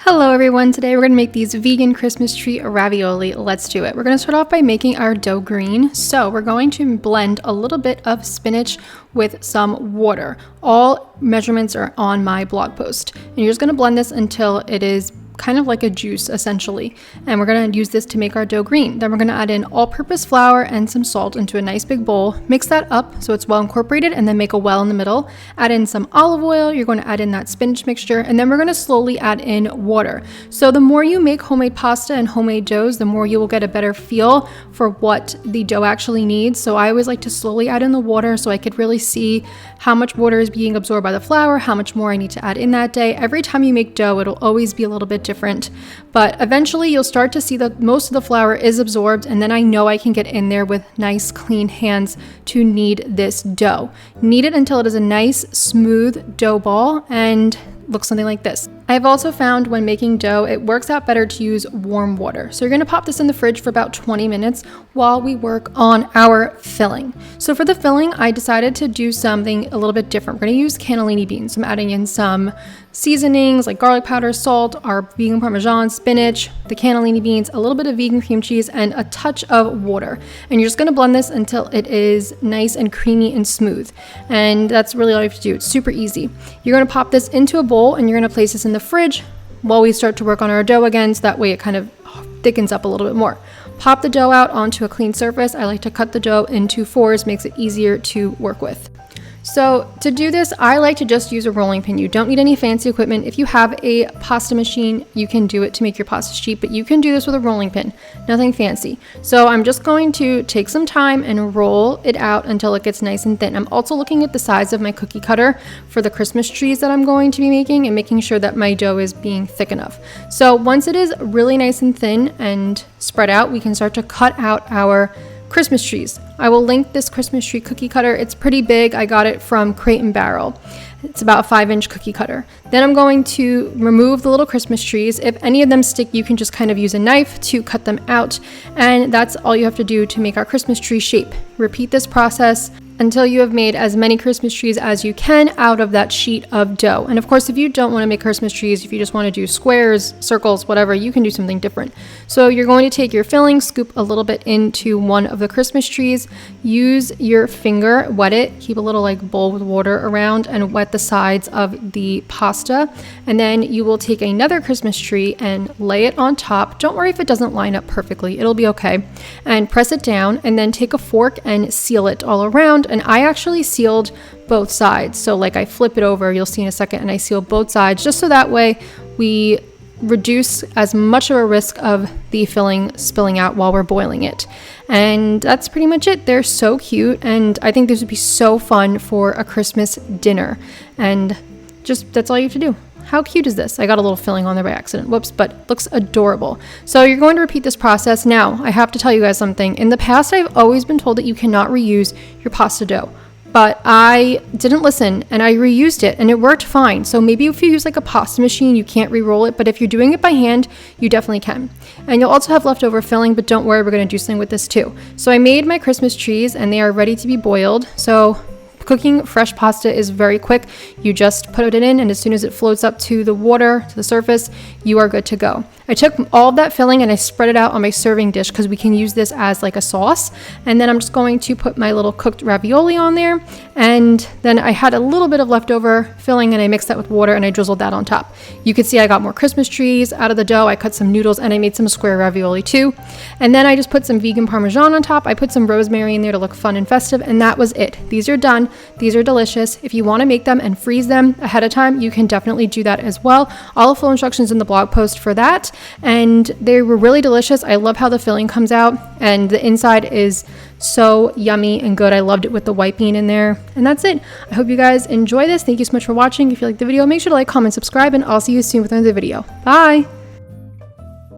Hello everyone, today we're going to make these vegan Christmas tree ravioli. Let's do it. We're going to start off by making our dough green. So we're going to blend a little bit of spinach with some water. All measurements are on my blog post. And you're just going to blend this until it is kind of like a juice essentially. And we're going to use this to make our dough green. Then we're going to add in all-purpose flour and some salt into a nice big bowl. Mix that up so it's well incorporated and then make a well in the middle. Add in some olive oil. You're going to add in that spinach mixture and then we're going to slowly add in water. So the more you make homemade pasta and homemade doughs, the more you will get a better feel for what the dough actually needs. So I always like to slowly add in the water so I could really see how much water is being absorbed by the flour, how much more I need to add in that day. Every time you make dough, it'll always be a little bit different, but eventually you'll start to see that most of the flour is absorbed, and then I know I can get in there with nice clean hands to knead this dough. Knead it until it is a nice smooth dough ball and looks something like this. I've also found when making dough, it works out better to use warm water. So you're going to pop this in the fridge for about 20 minutes while we work on our filling. So for the filling, I decided to do something a little bit different. We're going to use cannellini beans. I'm adding in some seasonings like garlic powder, salt, our vegan parmesan, spinach, the cannellini beans, a little bit of vegan cream cheese, and a touch of water. And you're just going to blend this until it is nice and creamy and smooth. And that's really all you have to do. It's super easy. You're going to pop this into a bowl and you're going to place this in the fridge while we start to work on our dough again, so that way it kind of thickens up a little bit more. Pop the dough out onto a clean surface. I like to cut the dough into fours, makes it easier to work with. So to do this, I like to just use a rolling pin. You don't need any fancy equipment. If you have a pasta machine, you can do it to make your pasta sheet, but you can do this with a rolling pin, nothing fancy. So I'm just going to take some time and roll it out until it gets nice and thin. I'm also looking at the size of my cookie cutter for the Christmas trees that I'm going to be making and making sure that my dough is being thick enough. So once it is really nice and thin and spread out, we can start to cut out our Christmas trees. I will link this Christmas tree cookie cutter. It's pretty big. I got it from Crate and Barrel. It's about a 5-inch cookie cutter. Then I'm going to remove the little Christmas trees. If any of them stick, you can just kind of use a knife to cut them out. And that's all you have to do to make our Christmas tree shape. Repeat this process until you have made as many Christmas trees as you can out of that sheet of dough. And of course, if you don't want to make Christmas trees, if you just want to do squares, circles, whatever, you can do something different. So you're going to take your filling, scoop a little bit into one of the Christmas trees, use your finger, wet it, keep a little like bowl with water around and wet the sides of the pasta. And then you will take another Christmas tree and lay it on top. Don't worry if it doesn't line up perfectly, it'll be okay. And press it down and then take a fork and seal it all around. And I actually sealed both sides. So like I flip it over, you'll see in a second, and I seal both sides just so that way we reduce as much of a risk of the filling spilling out while we're boiling it. And that's pretty much it. They're so cute, and I think this would be so fun for a Christmas dinner. And just that's all you have to do. How cute is this? I got a little filling on there by accident. Whoops, but it looks adorable. So you're going to repeat this process. Now, I have to tell you guys something. In the past, I've always been told that you cannot reuse your pasta dough, but I didn't listen and I reused it and it worked fine. So maybe if you use like a pasta machine, you can't re-roll it, but if you're doing it by hand, you definitely can. And you'll also have leftover filling, but don't worry, we're going to do something with this too. So I made my Christmas trees and they are ready to be boiled. So cooking fresh pasta is very quick. You just put it in, and as soon as it floats up to the water, to the surface, you are good to go. I took all of that filling and I spread it out on my serving dish because we can use this as like a sauce. And then I'm just going to put my little cooked ravioli on there. And then I had a little bit of leftover filling and I mixed that with water and I drizzled that on top. You can see I got more Christmas trees out of the dough. I cut some noodles and I made some square ravioli too. And then I just put some vegan parmesan on top. I put some rosemary in there to look fun and festive, and that was it. These are done. These are delicious. If you want to make them and freeze them ahead of time, you can definitely do that as well. All the full instructions in the blog post for that. And they were really delicious. I love how the filling comes out and the inside is so yummy and good. I loved it with the white bean in there. And that's it. I hope you guys enjoy this. Thank you so much for watching. If you liked the video, make sure to like, comment, subscribe, and I'll see you soon with another video. Bye.